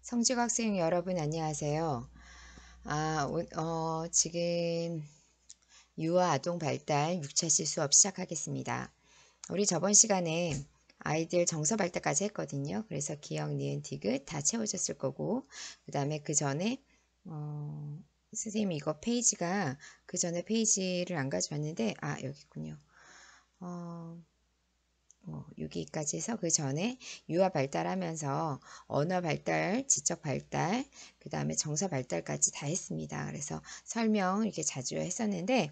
성직 학생 여러분 안녕하세요. 지금 유아 아동 발달 6차시 수업 시작하겠습니다. 우리 저번 시간에 아이들 정서 발달까지 했거든요. 그래서 기억, 니은, 디귿 다 채워졌을 거고, 그 다음에 그 전에 선생님이 이거 페이지가 그 전에 페이지를 안 가져왔는데, 여기 있군요. 6기까지 해서 그 전에 유아 발달하면서 언어 발달, 지적 발달, 그 다음에 정서 발달까지 다 했습니다. 그래서 설명 이렇게 자주 했었는데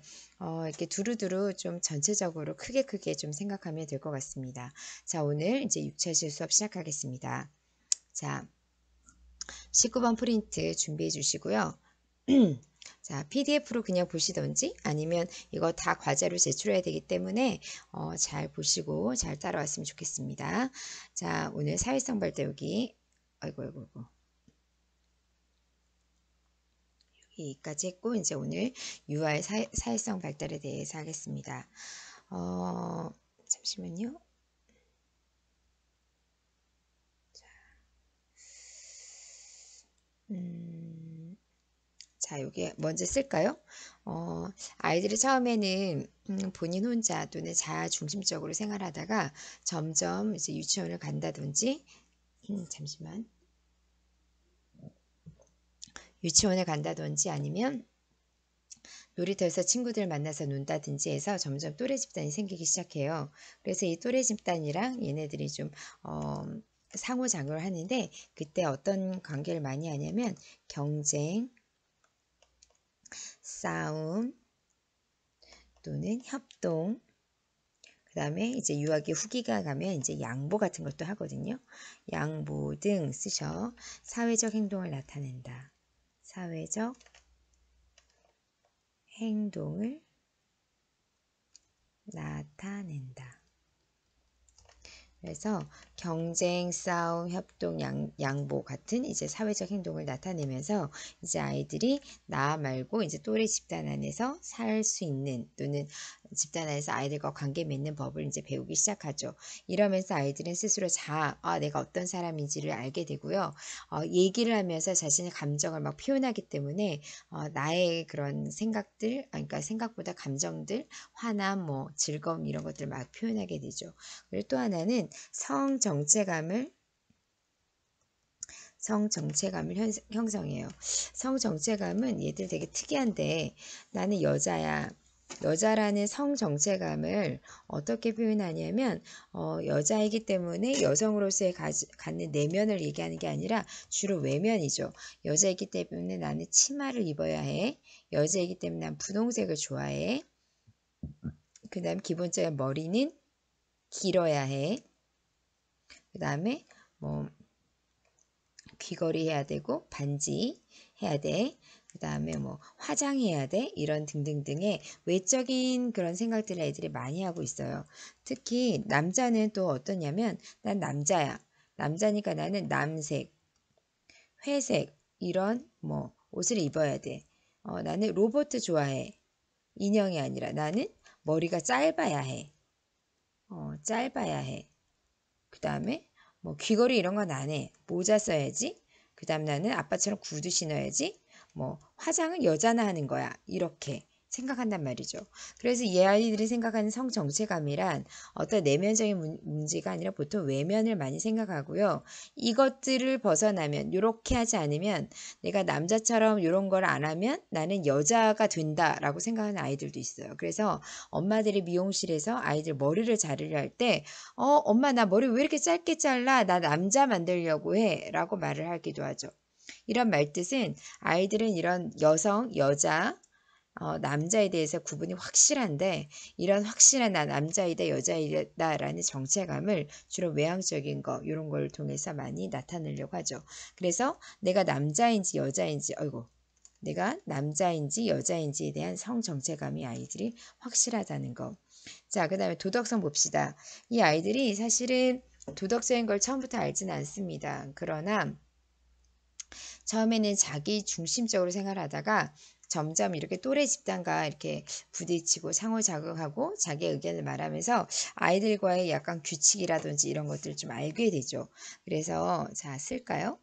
이렇게 두루두루 좀 전체적으로 크게 좀 생각하면 될 것 같습니다. 자, 오늘 이제 6차시 수업 시작하겠습니다. 자, 19번 프린트 준비해 주시고요. 자, PDF로 그냥 보시던지 아니면 이거 다 과제로 제출해야 되기 때문에 잘 보시고 잘 따라왔으면 좋겠습니다. 자, 오늘 사회성 발달 아이고. 여기까지 했고 이제 오늘 유아의 사회성 발달에 대해서 하겠습니다. 잠시만요. 자, 여기 먼저 쓸까요? 아이들이 처음에는 본인 혼자 또는 자아 중심적으로 생활하다가 점점 이제 유치원을 간다든지, 잠시만. 유치원에 간다든지 아니면 놀이터에서 친구들 만나서 논다든지 해서 점점 또래 집단이 생기기 시작해요. 그래서 이 또래 집단이랑 얘네들이 좀 상호작용을 하는데 그때 어떤 관계를 많이 하냐면 경쟁, 싸움 또는 협동, 그 다음에 이제 유아기 후기가 가면 이제 양보 같은 것도 하거든요. 양보 등 쓰셔. 사회적 행동을 나타낸다. 사회적 행동을 나타낸다. 그래서 경쟁, 싸움, 협동, 양보 같은 이제 사회적 행동을 나타내면서 이제 아이들이 나 말고 이제 또래 집단 안에서 살 수 있는 또는 집단 안에서 아이들과 관계 맺는 법을 이제 배우기 시작하죠. 이러면서 아이들은 스스로 내가 어떤 사람인지를 알게 되고요. 얘기를 하면서 자신의 감정을 막 표현하기 때문에 나의 그런 생각들, 그러니까 생각보다 감정들, 화남, 뭐 즐거움 이런 것들을 막 표현하게 되죠. 그리고 또 하나는 성정체감을 형성해요. 성정체감은 얘들 되게 특이한데 나는 여자야. 여자라는 성정체감을 어떻게 표현하냐면 여자이기 때문에 여성으로서의 갖는 내면을 얘기하는 게 아니라 주로 외면이죠. 여자이기 때문에 나는 치마를 입어야 해. 여자이기 때문에 난 분홍색을 좋아해. 그 다음 기본적인 머리는 길어야 해. 그 다음에 뭐 귀걸이 해야 되고 반지 해야 돼. 그 다음에 뭐 화장해야 돼. 이런 등등등의 외적인 그런 생각들을 애들이 많이 하고 있어요. 특히 남자는 또 어떠냐면 난 남자야. 남자니까 나는 남색, 회색 이런 뭐 옷을 입어야 돼. 나는 로봇 좋아해. 인형이 아니라 나는 머리가 짧아야 해. 짧아야 해. 그 다음에 뭐 귀걸이 이런 건 안 해. 모자 써야지. 그 다음 나는 아빠처럼 구두 신어야지. 뭐 화장은 여자나 하는 거야. 이렇게 생각한단 말이죠. 그래서 이 아이들이 생각하는 성정체감이란 어떤 내면적인 문제가 아니라 보통 외면을 많이 생각하고요. 이것들을 벗어나면 이렇게 하지 않으면 내가 남자처럼 이런 걸 안 하면 나는 여자가 된다라고 생각하는 아이들도 있어요. 그래서 엄마들이 미용실에서 아이들 머리를 자르려 할 때 엄마 나 머리 왜 이렇게 짧게 잘라? 나 남자 만들려고 해. 라고 말을 하기도 하죠. 이런 말뜻은 아이들은 이런 여성, 여자, 남자에 대해서 구분이 확실한데 이런 확실한 나 남자이다 여자이다라는 정체감을 주로 외향적인 거 이런 걸 통해서 많이 나타내려고 하죠. 그래서 내가 남자인지 여자인지 내가 남자인지 여자인지에 대한 성 정체감이 아이들이 확실하다는 거. 자, 그 다음에 도덕성 봅시다. 이 아이들이 사실은 도덕적인 걸 처음부터 알지는 않습니다. 그러나 처음에는 자기 중심적으로 생활하다가 점점 이렇게 또래 집단과 이렇게 부딪히고 상호작용하고 자기 의견을 말하면서 아이들과의 약간 규칙이라든지 이런 것들을 좀 알게 되죠. 그래서 자, 쓸까요?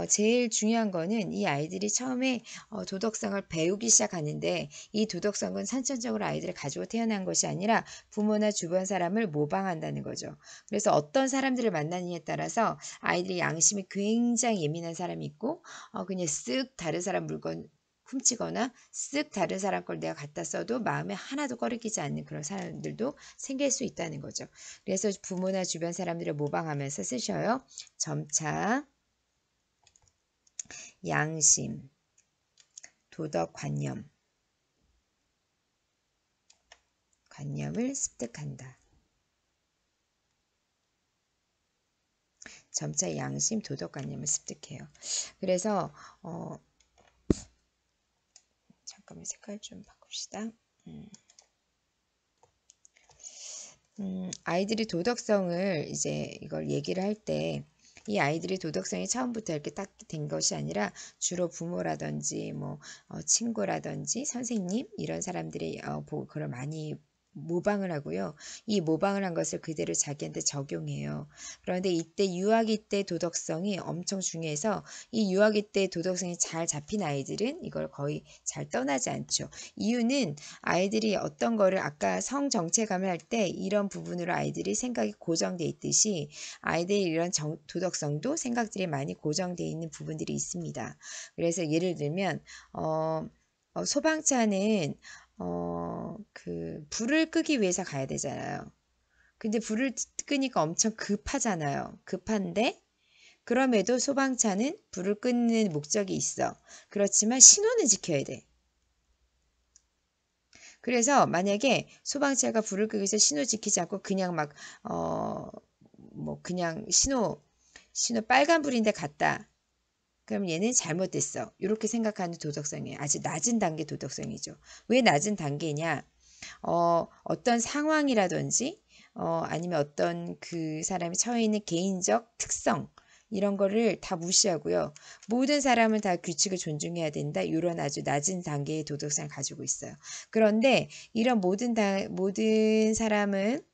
제일 중요한 거는 이 아이들이 처음에 도덕성을 배우기 시작하는데 이 도덕성은 선천적으로 아이들이 가지고 태어난 것이 아니라 부모나 주변 사람을 모방한다는 거죠. 그래서 어떤 사람들을 만나느냐에 따라서 아이들이 양심이 굉장히 예민한 사람이 있고 그냥 쓱 다른 사람 물건 훔치거나 쓱 다른 사람 걸 내가 갖다 써도 마음에 하나도 꺼리끼지 않는 그런 사람들도 생길 수 있다는 거죠. 그래서 부모나 주변 사람들을 모방하면서 쓰셔요. 점차 양심, 도덕관념을 습득한다. 점차 양심, 도덕관념을 습득해요. 그래서 잠깐만 색깔 좀 바꿉시다. 아이들이 도덕성을 이제 이걸 얘기를 할 때 이 아이들이 도덕성이 처음부터 이렇게 딱 된 것이 아니라 주로 부모라든지 뭐 친구라든지 선생님 이런 사람들이 그걸 많이 모방을 하고요. 이 모방을 한 것을 그대로 자기한테 적용해요. 그런데 이때 유아기 때 도덕성이 엄청 중요해서 이 유아기 때 도덕성이 잘 잡힌 아이들은 이걸 거의 잘 떠나지 않죠. 이유는 아이들이 어떤 거를 아까 성정체감을 할 때 이런 부분으로 아이들이 생각이 고정돼 있듯이 아이들이 이런 도덕성도 생각들이 많이 고정돼 있는 부분들이 있습니다. 그래서 예를 들면 소방차는 그 불을 끄기 위해서 가야 되잖아요. 근데 불을 끄니까 엄청 급하잖아요. 급한데 그럼에도 소방차는 불을 끄는 목적이 있어. 그렇지만 신호는 지켜야 돼. 그래서 만약에 소방차가 불을 끄기 위해서 신호 지키지 않고 그냥 막 뭐 그냥 신호 빨간불인데 갔다. 그럼 얘는 잘못됐어. 이렇게 생각하는 도덕성이에요. 아주 낮은 단계 도덕성이죠. 왜 낮은 단계냐? 어떤 상황이라든지 아니면 어떤 그 사람이 처해 있는 개인적 특성 이런 거를 다 무시하고요. 모든 사람은 다 규칙을 존중해야 된다. 이런 아주 낮은 단계의 도덕성을 가지고 있어요. 그런데 이런 모든 사람은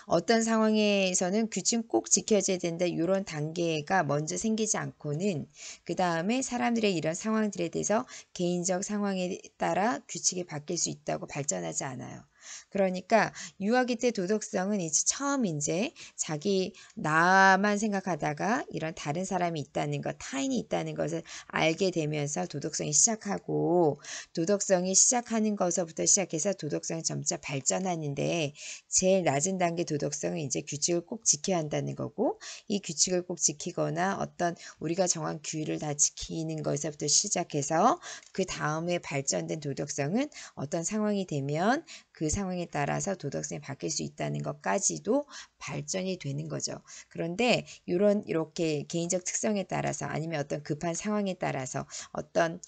어떤 상황에서는 규칙 꼭 지켜져야 된다. 이런 단계가 먼저 생기지 않고는 그 다음에 사람들의 이런 상황들에 대해서 개인적 상황에 따라 규칙이 바뀔 수 있다고 발전하지 않아요. 그러니까 유아기 때 도덕성은 이제 처음 이제 자기 나만 생각하다가 이런 다른 사람이 있다는 것, 타인이 있다는 것을 알게 되면서 도덕성이 시작하고 도덕성이 시작하는 것부터 시작해서 도덕성이 점차 발전하는데 제일 낮은 단계 도덕성은 이제 규칙을 꼭 지켜야 한다는 거고 이 규칙을 꼭 지키거나 어떤 우리가 정한 규율을 다 지키는 것에서부터 시작해서 그 다음에 발전된 도덕성은 어떤 상황이 되면 그 상황에 따라서 도덕성이 바뀔 수 있다는 것까지도 발전이 되는 거죠. 그런데 이렇게 개인적 특성에 따라서 아니면 어떤 급한 상황에 따라서 어떤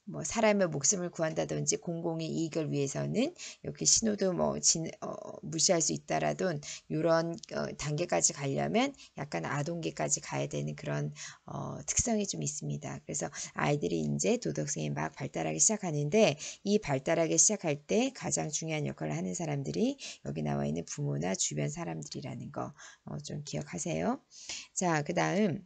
뭐 사람의 목숨을 구한다든지 공공의 이익을 위해서는 이렇게 신호도 무시할 수 있다라던 이런 단계까지 가려면 약간 아동기까지 가야 되는 그런 특성이 좀 있습니다. 그래서 아이들이 이제 도덕성이 막 발달하기 시작하는데 이 발달하기 시작할 때 가장 중요한 역할을 하는 사람들이 여기 나와 있는 부모나 주변 사람들이라는 거 좀 기억하세요. 자, 그 다음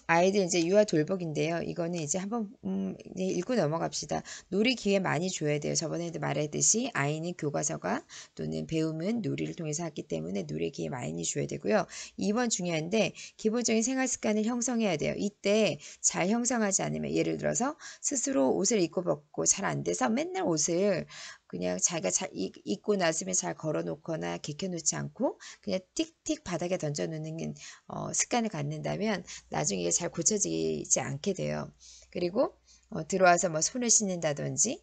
아이들 이제 유아 돌보기인데요. 이거는 이제 한번 읽고 넘어갑시다. 놀이 기회 많이 줘야 돼요. 저번에도 말했듯이 아이는 교과서가 또는 배움은 놀이를 통해서 하기 때문에 놀이 기회 많이 줘야 되고요. 2번 중요한데 기본적인 생활 습관을 형성해야 돼요. 이때 잘 형성하지 않으면 예를 들어서 스스로 옷을 입고 벗고 잘 안 돼서 맨날 옷을 그냥 자기가 잘 입고 나서면 잘 걸어놓거나 개켜놓지 않고 그냥 틱틱 바닥에 던져놓는 습관을 갖는다면 나중에 이게 잘 고쳐지지 않게 돼요. 그리고 들어와서 뭐 손을 씻는다든지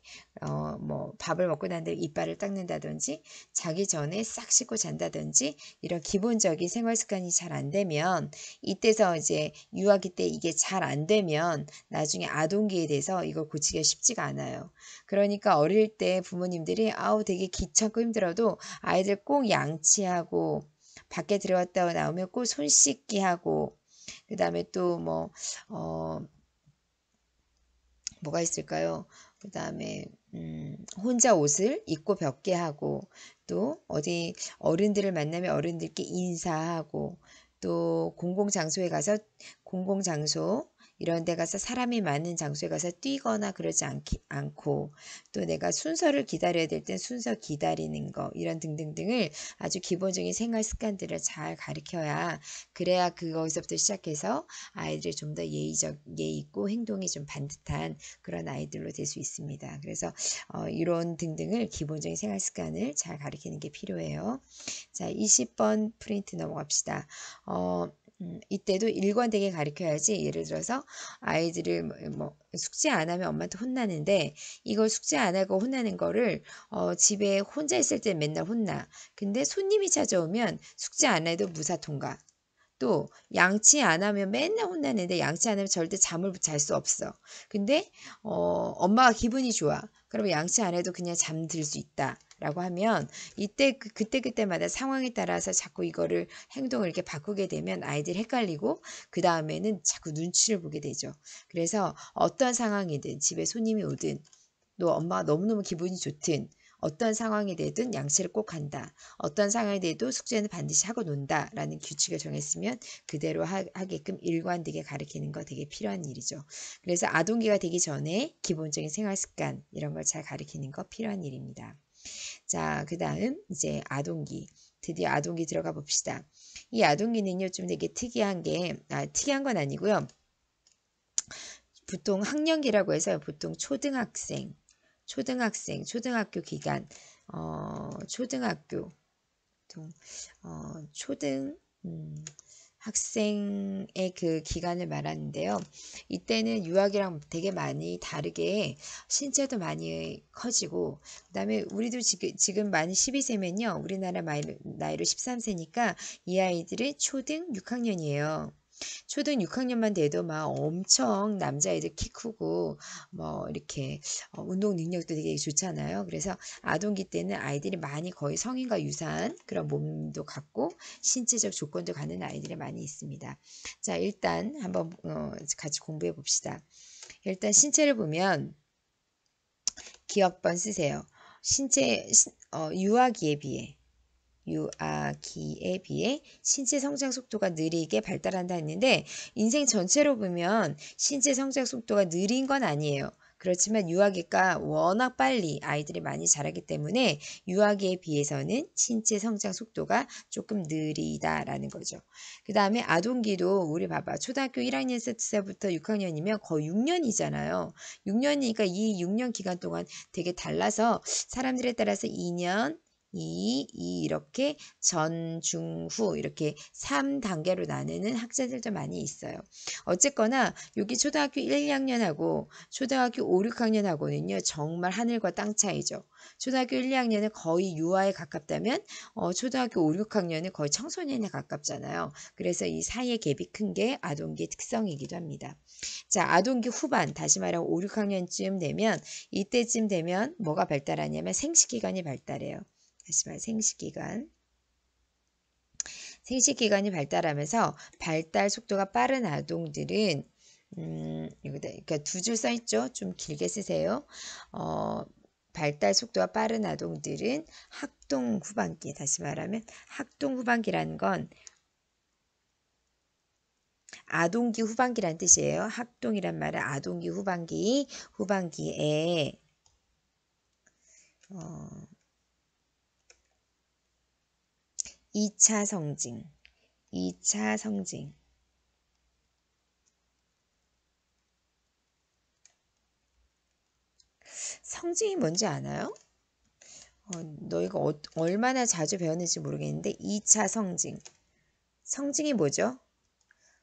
뭐 밥을 먹고 난 다음에 이빨을 닦는다든지 자기 전에 싹 씻고 잔다든지 이런 기본적인 생활 습관이 잘 안 되면 이때서 이제 유아기 때 이게 잘 안 되면 나중에 아동기에 대해서 이걸 고치기가 쉽지가 않아요. 그러니까 어릴 때 부모님들이 아우 되게 귀찮고 힘들어도 아이들 꼭 양치하고 밖에 들어갔다 나오면 꼭 손 씻기 하고 그 다음에 또 뭐가 있을까요? 그 다음에 혼자 옷을 입고 벗게 하고, 또 어디 어른들을 만나면 어른들께 인사하고, 또 공공장소에 가서 공공장소 이런 데 가서 사람이 많은 장소에 가서 뛰거나 그러지 않고, 또 내가 순서를 기다려야 될 땐 순서 기다리는 거, 이런 등등등을 아주 기본적인 생활 습관들을 잘 가르쳐야, 그래야 그거에서부터 시작해서 아이들이 좀 더 예의 있고 행동이 좀 반듯한 그런 아이들로 될 수 있습니다. 그래서 이론 등등을 기본적인 생활 습관을 잘 가르치는 게 필요해요. 자, 20번 프린트 넘어갑시다. 이때도 일관되게 가르쳐야지. 예를 들어서 아이들을 뭐 숙제 안 하면 엄마한테 혼나는데, 이걸 숙제 안 하고 혼나는 거를 집에 혼자 있을 때 맨날 혼나. 근데 손님이 찾아오면 숙제 안 해도 무사 통과. 또 양치 안 하면 맨날 혼나는데 양치 안 하면 절대 잠을 잘 수 없어. 근데 엄마가 기분이 좋아. 그러면 양치 안 해도 그냥 잠들 수 있다. 라고 하면, 이때 그때마다 상황에 따라서 자꾸 이거를 행동을 이렇게 바꾸게 되면 아이들이 헷갈리고, 그 다음에는 자꾸 눈치를 보게 되죠. 그래서 어떤 상황이든, 집에 손님이 오든, 또 엄마가 너무너무 기분이 좋든, 어떤 상황이 되든 양치를 꼭 한다. 어떤 상황이 돼도 숙제는 반드시 하고 논다. 라는 규칙을 정했으면 그대로 하게끔 일관되게 가르치는 거 되게 필요한 일이죠. 그래서 아동기가 되기 전에 기본적인 생활 습관 이런 걸 잘 가르치는 거 필요한 일입니다. 자, 그 다음 이제 아동기. 드디어 아동기 들어가 봅시다. 이 아동기는요, 좀 되게 특이한 특이한 건 아니고요. 보통 학년기라고 해서 보통 초등학교 기간, 초등학교, 초등, 학생의 그 기간을 말하는데요. 이때는 유아기랑 되게 많이 다르게 신체도 많이 커지고, 그 다음에 우리도 지금 만 12세면요. 우리나라 나이로 13세니까 이 아이들은 초등 6학년이에요. 초등 6학년만 돼도 막 엄청 남자애들 키 크고 뭐 이렇게 운동 능력도 되게 좋잖아요. 그래서 아동기 때는 아이들이 많이 거의 성인과 유사한 그런 몸도 갖고 신체적 조건도 갖는 아이들이 많이 있습니다. 자, 일단 한번 같이 공부해 봅시다. 일단 신체를 보면 기억번 쓰세요. 유아기에 비해 신체 성장 속도가 느리게 발달한다 했는데, 인생 전체로 보면 신체 성장 속도가 느린 건 아니에요. 그렇지만 유아기가 워낙 빨리 아이들이 많이 자라기 때문에 유아기에 비해서는 신체 성장 속도가 조금 느리다라는 거죠. 그 다음에 아동기도 우리 봐봐. 초등학교 1학년부터 6학년이면 거의 6년이잖아요. 6년이니까 이 6년 기간 동안 되게 달라서 사람들에 따라서 2년, 이렇게 전, 중, 후 이렇게 3단계로 나누는 학자들도 많이 있어요. 어쨌거나 여기 초등학교 1, 2학년하고 초등학교 5, 6학년하고는요. 정말 하늘과 땅 차이죠. 초등학교 1, 2학년은 거의 유아에 가깝다면 초등학교 5, 6학년은 거의 청소년에 가깝잖아요. 그래서 이 사이의 갭이 큰 게 아동기의 특성이기도 합니다. 자, 아동기 후반, 다시 말하면 5, 6학년쯤 되면, 이때쯤 되면 뭐가 발달하냐면 생식기관이 발달해요. 다시 말해 생식기관이 발달하면서 발달 속도가 빠른 아동들은 여기다 그러니까 두 줄 써 있죠. 좀 길게 쓰세요. 발달 속도가 빠른 아동들은 학동 후반기, 다시 말하면 학동 후반기라는 건 아동기 후반기란 뜻이에요. 학동이란 말은 아동기 후반기에 2차 성징. 성징이 뭔지 아나요? 너희가 얼마나 자주 배웠는지 모르겠는데 2차 성징이 뭐죠?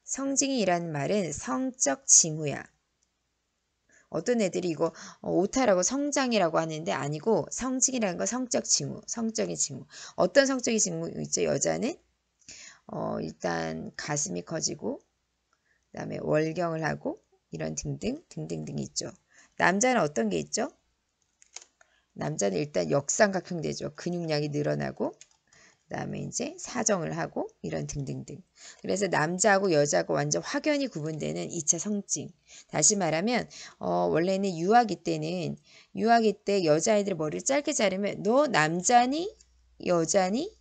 성징이라는 말은 성적 징후야. 어떤 애들이 이거 오타라고 성장이라고 하는데 아니고, 성징이라는 건 성적인 징후. 어떤 성적인 징후 있죠? 여자는 일단 가슴이 커지고, 그다음에 월경을 하고, 이런 등등 있죠. 남자는 어떤 게 있죠? 남자는 일단 역삼각형 되죠. 근육량이 늘어나고, 그다음에 이제 사정을 하고 이런 등등등. 그래서 남자하고 여자하고 완전 확연히 구분되는 2차 성징. 다시 말하면 원래는 유아기 때 여자아이들 머리를 짧게 자르면 너 남자니? 여자니?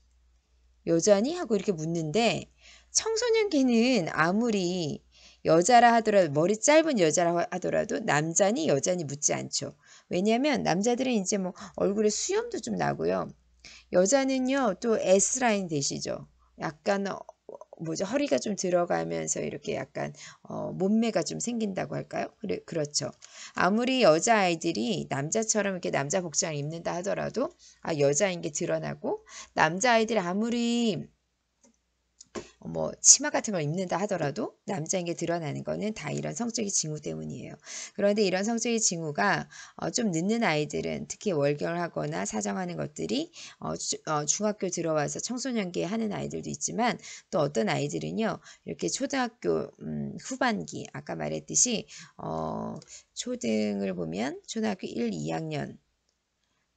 여자니? 하고 이렇게 묻는데 청소년기는 아무리 여자라 하더라도 머리 짧은 여자라 하더라도 남자니 여자니 묻지 않죠. 왜냐하면 남자들은 이제 뭐 얼굴에 수염도 좀 나고요. 여자는요 또 S라인 되시죠. 약간 뭐죠 허리가 좀 들어가면서 이렇게 약간 몸매가 좀 생긴다고 할까요? 그렇죠. 아무리 여자아이들이 남자처럼 이렇게 남자 복장을 입는다 하더라도 여자인 게 드러나고 남자아이들이 아무리 뭐 치마 같은 걸 입는다 하더라도 남자인 게 드러나는 거는 다 이런 성적인 징후 때문이에요. 그런데 이런 성적인 징후가 좀 늦는 아이들은 특히 월결하거나 사정하는 것들이 중학교 들어와서 청소년기에 하는 아이들도 있지만 또 어떤 아이들은요 이렇게 초등학교 후반기 아까 말했듯이 초등을 보면 초등학교 1, 2학년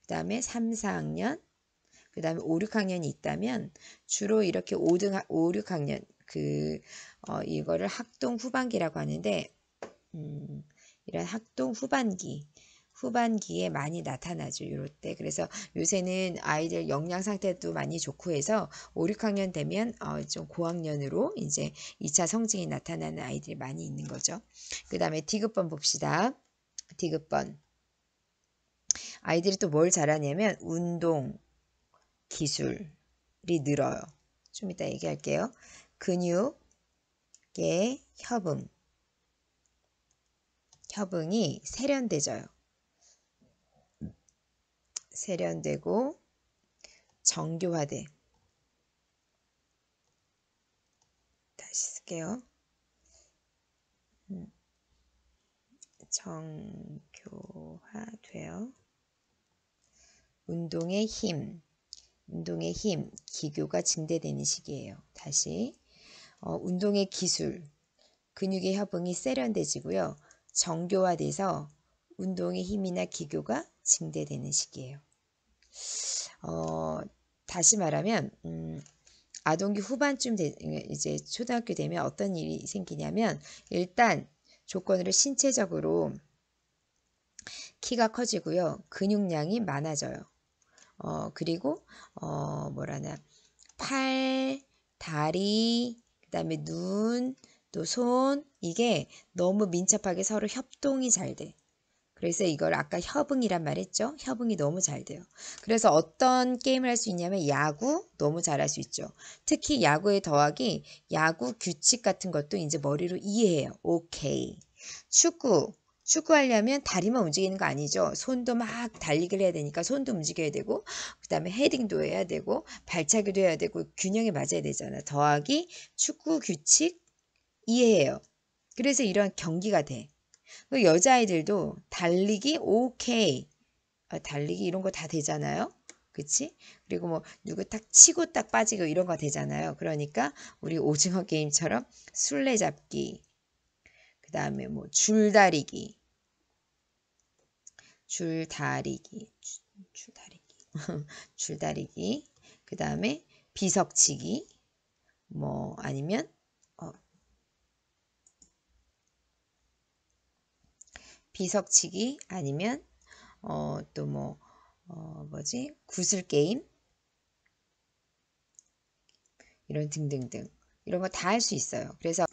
그 다음에 3, 4학년 그 다음에 5, 6학년이 있다면 주로 이렇게 5, 6학년 이거를 학동 후반기라고 하는데 이런 학동 후반기에 많이 나타나죠. 이럴 때. 그래서 요새는 아이들 영양 상태도 많이 좋고 해서 5, 6학년 되면 좀 고학년으로 이제 2차 성징이 나타나는 아이들이 많이 있는 거죠. 그 다음에 디귿번 봅시다. 디귿번. 아이들이 또 뭘 잘하냐면 운동, 기술이 늘어요. 좀 이따 얘기할게요. 근육의 협응이 세련돼져요. 세련되고 정교화돼. 다시 쓸게요. 정교화돼요. 운동의 힘, 기교가 증대되는 시기예요. 다시 운동의 기술, 근육의 협응이 세련돼지고요. 정교화돼서 운동의 힘이나 기교가 증대되는 시기예요. 다시 말하면 아동기 후반쯤 이제 초등학교 되면 어떤 일이 생기냐면 일단 조건으로 신체적으로 키가 커지고요. 근육량이 많아져요. 그리고 뭐라나 팔, 다리, 그다음에 눈, 또 손 이게 너무 민첩하게 서로 협동이 잘 돼. 그래서 이걸 아까 협응이란 말 했죠? 협응이 너무 잘 돼요. 그래서 어떤 게임을 할 수 있냐면 야구 너무 잘할 수 있죠. 특히 야구에 더하기 야구 규칙 같은 것도 이제 머리로 이해해요. 오케이. 축구 하려면 다리만 움직이는 거 아니죠. 손도 막 달리기를 해야 되니까 손도 움직여야 되고 그다음에 헤딩도 해야 되고 발차기도 해야 되고 균형이 맞아야 되잖아. 더하기 축구 규칙 이해해요. 그래서 이런 경기가 돼. 여자아이들도 달리기 오케이. 달리기 이런 거 다 되잖아요. 그치? 그리고 뭐 누구 딱 치고 딱 빠지고 이런 거 되잖아요. 그러니까 우리 오징어 게임처럼 술래잡기 그 다음에 뭐 줄다리기 줄다리기 그 다음에 비석치기 뭐 아니면 비석치기 아니면 또 뭐 뭐지 구슬게임 이런 등등등 이런 거 다 할 수 있어요. 그래서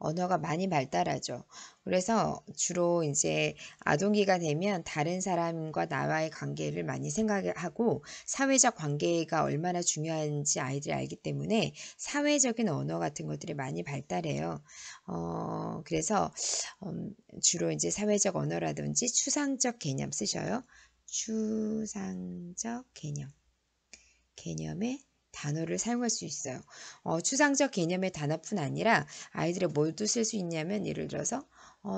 언어가 많이 발달하죠. 그래서 주로 이제 아동기가 되면 다른 사람과 나와의 관계를 많이 생각하고 사회적 관계가 얼마나 중요한지 아이들이 알기 때문에 사회적인 언어 같은 것들이 많이 발달해요. 그래서 주로 이제 사회적 언어라든지 추상적 개념 쓰셔요. 추상적 개념의 단어를 사용할 수 있어요. 추상적 개념의 단어뿐 아니라 아이들이 뭘도 쓸 수 있냐면 예를 들어서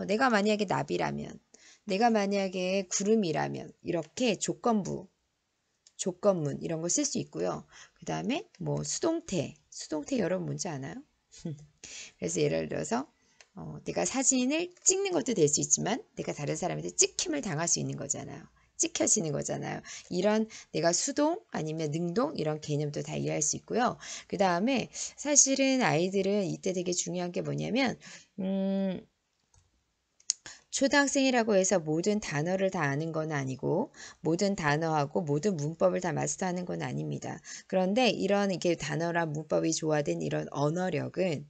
내가 만약에 나비라면 내가 만약에 구름이라면 이렇게 조건문 이런 거 쓸 수 있고요. 그 다음에 뭐 수동태 여러분 뭔지 아나요? 그래서 예를 들어서 내가 사진을 찍는 것도 될 수 있지만 내가 다른 사람한테 찍힘을 당할 수 있는 거잖아요. 찍혀지는 거잖아요. 이런 내가 수동 아니면 능동 이런 개념도 다 이해할 수 있고요. 그 다음에 사실은 아이들은 이때 되게 중요한 게 뭐냐면 초등학생이라고 해서 모든 단어를 다 아는 건 아니고 모든 단어하고 모든 문법을 다 마스터하는 건 아닙니다. 그런데 이런 이렇게 단어랑 문법이 조화된 이런 언어력은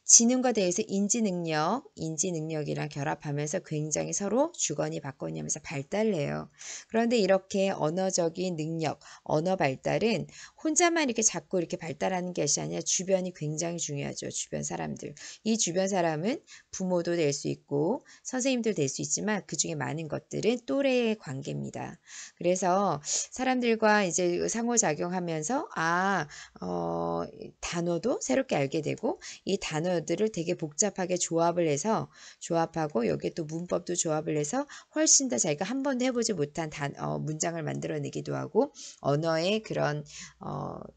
지능과 대해서 인지 능력이랑 결합하면서 굉장히 서로 주거니 받거니 하면서 발달을 해요. 그런데 이렇게 언어적인 능력, 언어 발달은 혼자만 이렇게 자꾸 이렇게 발달하는 것이 아니라 주변이 굉장히 중요하죠. 주변 사람들. 이 주변 사람은 부모도 될 수 있고 선생님도 될 수 있지만 그 중에 많은 것들은 또래의 관계입니다. 그래서 사람들과 이제 상호작용하면서 단어도 새롭게 알게 되고 이 단어들을 되게 복잡하게 조합하고 여기에 또 문법도 조합을 해서 훨씬 더 자기가 한 번도 해보지 못한 문장을 만들어내기도 하고 언어의 그런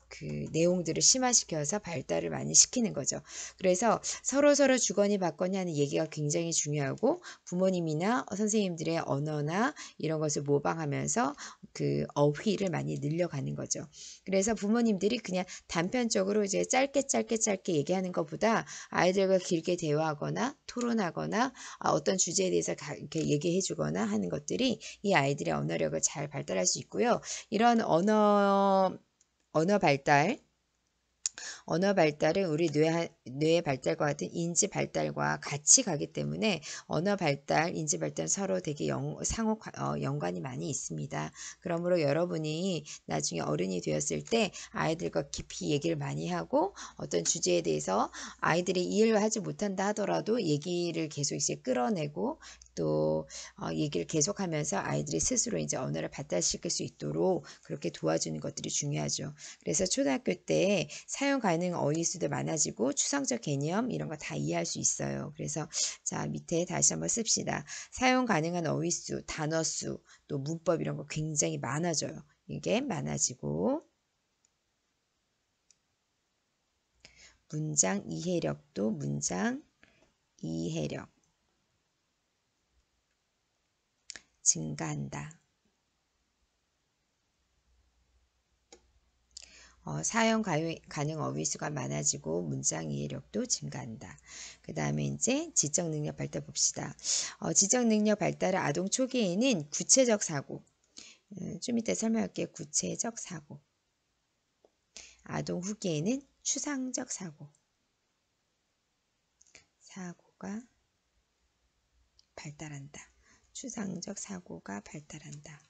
그 내용들을 심화시켜서 발달을 많이 시키는 거죠. 그래서 서로 주거니 받거니 하는 얘기가 굉장히 중요하고 부모님이나 선생님들의 언어나 이런 것을 모방하면서 그 어휘를 많이 늘려가는 거죠. 그래서 부모님들이 그냥 단편적으로 이제 짧게 얘기하는 것보다 아이들과 길게 대화하거나 토론하거나 어떤 주제에 대해서 이렇게 얘기해 주거나 하는 것들이 이 아이들의 언어력을 잘 발달할 수 있고요. 이런 언어 발달은 우리 뇌의 발달과 같은 인지 발달과 같이 가기 때문에 언어 발달, 인지 발달 서로 되게 상호 연관이 많이 있습니다. 그러므로 여러분이 나중에 어른이 되었을 때 아이들과 깊이 얘기를 많이 하고 어떤 주제에 대해서 아이들이 이해를 하지 못한다 하더라도 얘기를 계속 이제 끌어내고 또 얘기를 계속하면서 아이들이 스스로 이제 언어를 발달시킬 수 있도록 그렇게 도와주는 것들이 중요하죠. 그래서 초등학교 때 사용 가능 어휘수도 많아지고 추상적 개념 이런 거 다 이해할 수 있어요. 그래서 자 밑에 다시 한번 씁시다. 사용 가능한 어휘수, 단어수, 또 문법 이런 거 굉장히 많아져요. 이게 많아지고 문장 이해력 증가한다. 사용 가능 어휘수가 많아지고 문장 이해력도 증가한다. 그 다음에 이제 지적 능력 발달 봅시다. 지적 능력 발달의 아동 초기에는 구체적 사고, 좀 이따 설명할게요. 구체적 사고. 아동 후기에는 추상적 사고가 발달한다. 추상적 사고가 발달한다.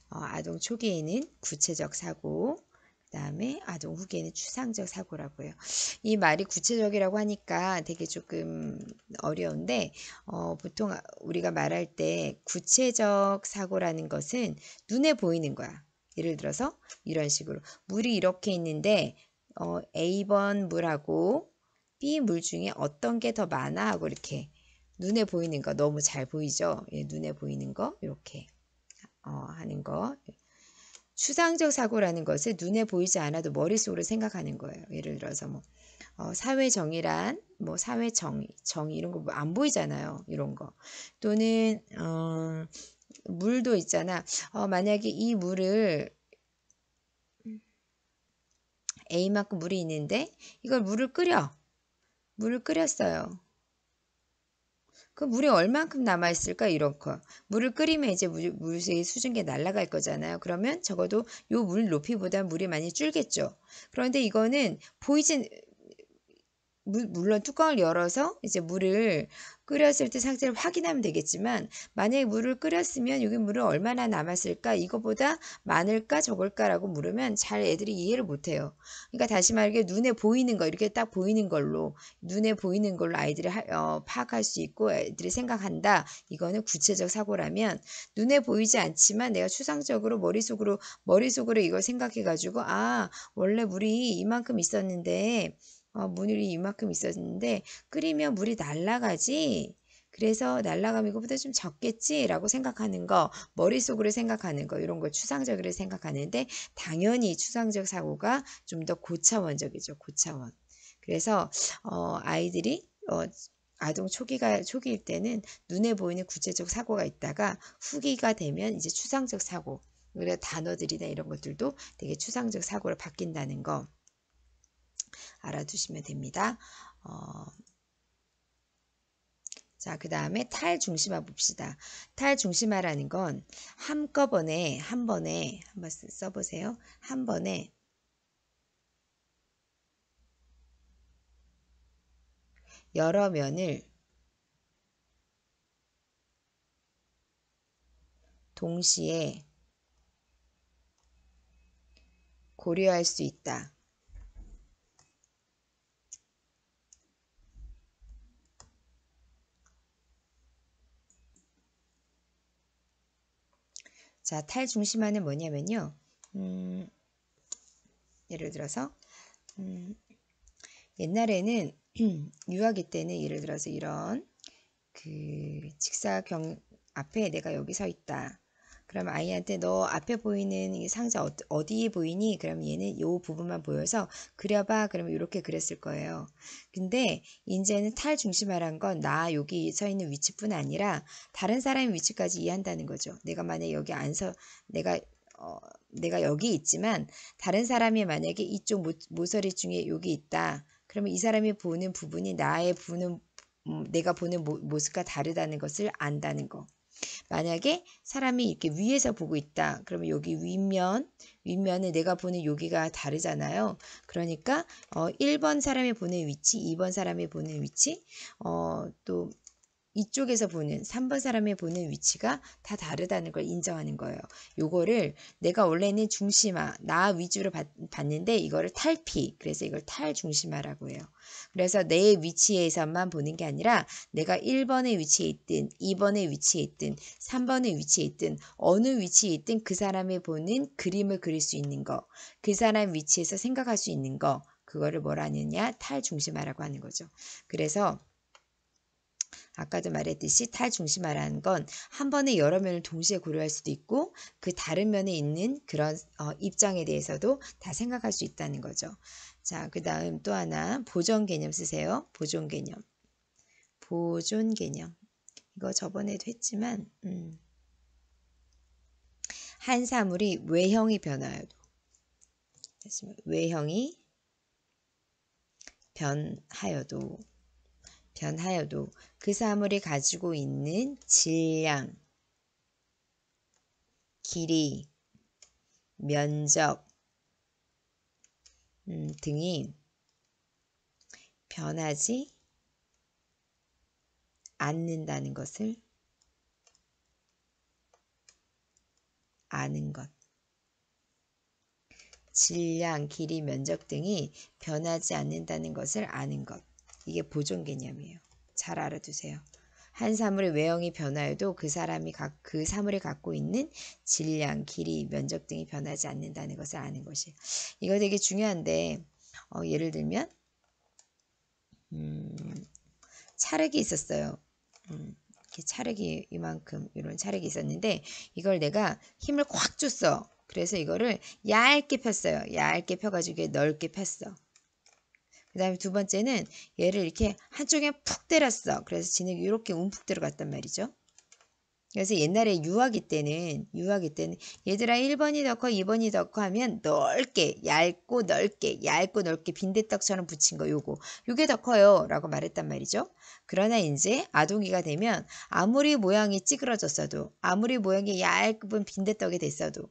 아동 초기에는 구체적 사고, 그 다음에 아동 후기에는 추상적 사고라고요. 이 말이 구체적이라고 하니까 되게 조금 어려운데 보통 우리가 말할 때 구체적 사고라는 것은 눈에 보이는 거야. 예를 들어서 이런 식으로 물이 이렇게 있는데 A번 물하고 B 물 중에 어떤 게 더 많아 하고 이렇게 눈에 보이는 거 너무 잘 보이죠? 예, 눈에 보이는 거 이렇게 하는 거. 추상적 사고라는 것은 눈에 보이지 않아도 머릿속으로 생각하는 거예요. 예를 들어서 뭐 사회 정의란 뭐 사회 정의 이런 거 안 보이잖아요. 이런 거. 또는 물도 있잖아. 만약에 이 물을 A만큼 물이 있는데 이걸 물을 끓였어요. 그 물이 얼만큼 남아있을까 이런 거. 물을 끓이면 이제 물의 수증기 날아갈 거잖아요. 그러면 적어도 요 물 높이보다 물이 많이 줄겠죠. 그런데 이거는 물론 뚜껑을 열어서 이제 물을 끓였을 때 상태를 확인하면 되겠지만 만약에 물을 끓였으면 여기 물은 얼마나 남았을까 이거보다 많을까 적을까라고 물으면 잘 애들이 이해를 못해요. 그러니까 다시 말하기에 눈에 보이는 거 이렇게 딱 보이는 걸로 아이들이 파악할 수 있고 애들이 생각한다. 이거는 구체적 사고라면 눈에 보이지 않지만 내가 추상적으로 머릿속으로 이걸 생각해가지고 원래 물이 이만큼 있었는데 물이 이만큼 있었는데 끓이면 물이 날아가지. 그래서 날아가면 이거보다 좀 적겠지라고 생각하는 거, 머릿속으로 생각하는 거 이런 걸 추상적으로 생각하는데 당연히 추상적 사고가 좀 더 고차원적이죠. 고차원. 그래서 아이들이 아동 초기일 때는 눈에 보이는 구체적 사고가 있다가 후기가 되면 이제 추상적 사고, 그래 단어들이나 이런 것들도 되게 추상적 사고로 바뀐다는 거 알아두시면 됩니다. 자, 그 다음에 탈중심화 봅시다. 탈중심화라는 건 한꺼번에 한번 써보세요. 한 번에 여러 면을 동시에 고려할 수 있다. 자, 탈중심화는 뭐냐면요. 예를 들어서 옛날에는 유아기 때는 예를 들어서 이런 그 직사경 앞에 내가 여기 서 있다. 그럼 아이한테 너 앞에 보이는 이 상자 어디에 보이니? 그럼 얘는 요 부분만 보여서 그려봐. 그러면 이렇게 그렸을 거예요. 근데 이제는 탈중심화란 건 나 여기 서 있는 위치뿐 아니라 다른 사람의 위치까지 이해한다는 거죠. 내가 만약에 여기 내가 여기 있지만 다른 사람이 만약에 이쪽 모서리 중에 여기 있다. 그러면 이 사람이 보는 부분이 내가 보는 모습과 다르다는 것을 안다는 거. 만약에 사람이 이렇게 위에서 보고 있다. 그러면 여기 윗면은 내가 보는 여기가 다르잖아요. 그러니까 1번 사람이 보는 위치, 2번 사람이 보는 위치, 또 이쪽에서 보는 3번 사람이 보는 위치가 다 다르다는 걸 인정하는 거예요. 요거를 내가 원래는 중심화, 나 위주로 봤는데 이거를 탈피, 그래서 이걸 탈중심화라고 해요. 그래서 내 위치에서만 보는 게 아니라 내가 1번의 위치에 있든 2번의 위치에 있든 3번의 위치에 있든 어느 위치에 있든 그 사람이 보는 그림을 그릴 수 있는 거, 그 사람 위치에서 생각할 수 있는 거, 그거를 뭐라 하느냐? 탈중심화라고 하는 거죠. 그래서 아까도 말했듯이 탈중심화라는 건 한 번에 여러 면을 동시에 고려할 수도 있고 그 다른 면에 있는 그런 입장에 대해서도 다 생각할 수 있다는 거죠. 자, 그 다음 또 하나 보존 개념 쓰세요. 보존 개념. 보존 개념. 이거 저번에도 했지만 한 사물이 외형이 변하여도 변하여도 그 사물이 가지고 있는 질량, 길이, 면적 등이 변하지 않는다는 것을 아는 것. 질량, 길이, 면적 등이 변하지 않는다는 것을 아는 것. 이게 보존 개념이에요. 잘 알아두세요. 한 사물의 외형이 변하여도 그 사물이 갖고 있는 질량, 길이, 면적 등이 변하지 않는다는 것을 아는 것이. 이거 되게 중요한데 예를 들면 찰흙이 있었어요. 이렇게 찰흙이 이만큼 이런 찰흙이 있었는데 이걸 내가 힘을 꽉 줬어. 그래서 이거를 얇게 폈어요. 얇게 펴가지고 넓게 폈어. 그 다음에 두 번째는 얘를 이렇게 한쪽에 푹 때렸어. 그래서 진흙이 이렇게 움푹 들어갔단 말이죠. 그래서 옛날에 유아기 때는 얘들아 1번이 더 커 2번이 더 커 하면 넓게 얇고 넓게 빈대떡처럼 붙인 거 요게 더 커요 라고 말했단 말이죠. 그러나 이제 아동이가 되면 아무리 모양이 찌그러졌어도 아무리 모양이 얇은 빈대떡이 됐어도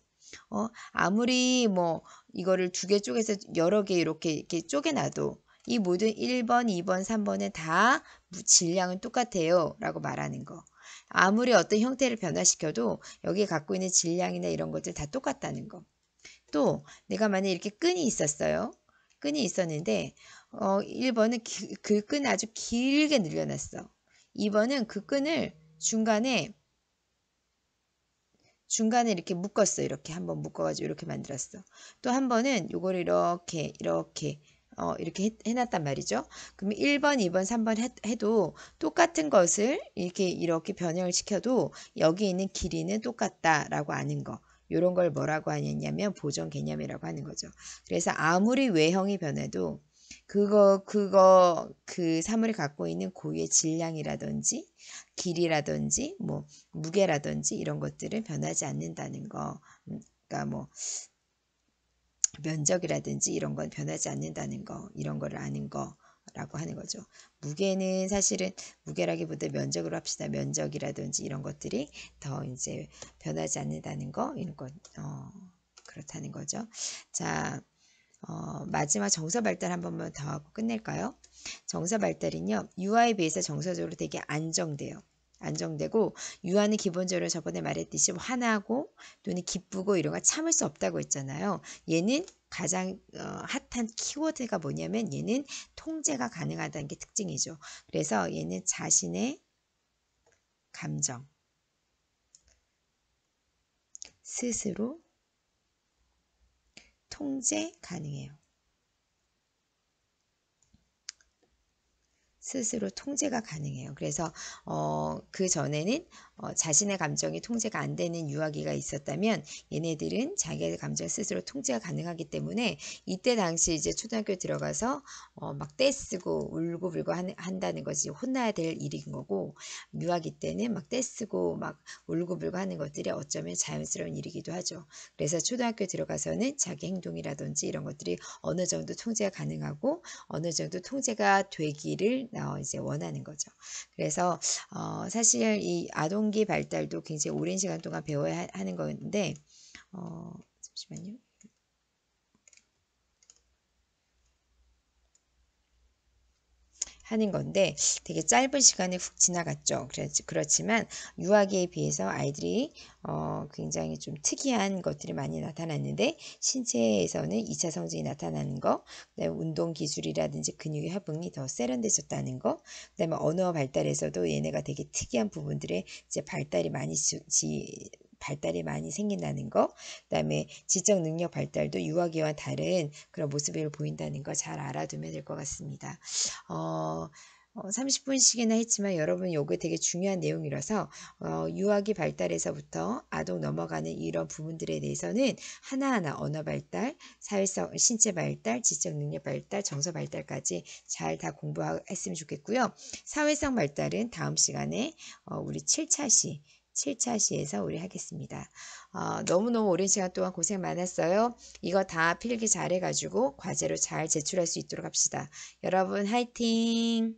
아무리 뭐 이거를 두 개 쪼개서 여러 개 이렇게 쪼개놔도 이 모든 1번, 2번, 3번은 다 질량은 똑같아요 라고 말하는 거. 아무리 어떤 형태를 변화시켜도 여기에 갖고 있는 질량이나 이런 것들 다 똑같다는 거. 또 내가 만약에 이렇게 끈이 있었어요. 끈이 있었는데 1번은 그 끈을 아주 길게 늘려놨어. 2번은 그 끈을 중간에 이렇게 묶었어. 이렇게 한번 묶어가지고 이렇게 만들었어. 또 한 번은 요거를 이렇게 해놨단 말이죠. 그러면 1번, 2번, 3번 해도 똑같은 것을 이렇게 변형을 시켜도 여기 있는 길이는 똑같다라고 아는 거. 이런 걸 뭐라고 하냐면 보존 개념이라고 하는 거죠. 그래서 아무리 외형이 변해도 그 사물이 갖고 있는 고유의 질량이라든지 길이라든지 뭐 무게라든지 이런 것들은 변하지 않는다는 거. 그러니까 뭐 면적이라든지 이런 건 변하지 않는다는 거, 이런 거를 아는 거라고 하는 거죠. 무게는 사실은 무게라기보다 면적으로 합시다. 면적이라든지 이런 것들이 더 이제 변하지 않는다는 거, 이런 거, 그렇다는 거죠. 자, 마지막 정서 발달 한 번만 더 하고 끝낼까요? 정서 발달은요, 유아에 비해서 정서적으로 되게 안정돼요. 안정되고 유아는 기본적으로 저번에 말했듯이 화나고 또는 기쁘고 이런 거 참을 수 없다고 했잖아요. 얘는 가장 핫한 키워드가 뭐냐면 얘는 통제가 가능하다는 게 특징이죠. 그래서 얘는 자신의 감정 스스로 통제 가능해요. 스스로 통제가 가능해요. 그래서 그 전에는 자신의 감정이 통제가 안 되는 유아기가 있었다면 얘네들은 자기의 감정 스스로 통제가 가능하기 때문에 이때 당시 이제 초등학교 들어가서 막 떼쓰고 울고 불고 한다는 것이 혼나야 될 일인 거고, 유아기 때는 막 떼쓰고 막 울고 불고 하는 것들이 어쩌면 자연스러운 일이기도 하죠. 그래서 초등학교 들어가서는 자기 행동이라든지 이런 것들이 어느 정도 통제가 가능하고 어느 정도 통제가 되기를 이제 원하는 거죠. 그래서 사실 이 아동기 발달도 굉장히 오랜 시간 동안 배워야 하는 건데 잠시만요. 하는 건데 되게 짧은 시간에 훅 지나갔죠. 그렇지만 유아기에 비해서 아이들이 굉장히 좀 특이한 것들이 많이 나타났는데 신체에서는 2차 성징이 나타나는 거, 그다음에 운동 기술이라든지 근육의 협응이 더 세련되졌다는 거, 그다음에 언어 발달에서도 얘네가 되게 특이한 부분들에 이제 발달이 많이 생긴다는 거, 그다음에 지적 능력 발달도 유아기와 다른 그런 모습을 보인다는 거 잘 알아두면 될 것 같습니다. 30분씩이나 했지만 여러분 요거 되게 중요한 내용이라서 유아기 발달에서부터 아동 넘어가는 이런 부분들에 대해서는 하나하나 언어 발달, 사회성, 신체 발달, 지적 능력 발달, 정서 발달까지 잘 다 공부했으면 좋겠고요. 사회성 발달은 다음 시간에 우리 7차시에서 우리 하겠습니다. 너무너무 오랜 시간 동안 고생 많았어요. 이거 다 필기 잘해가지고 과제로 잘 제출할 수 있도록 합시다. 여러분 화이팅!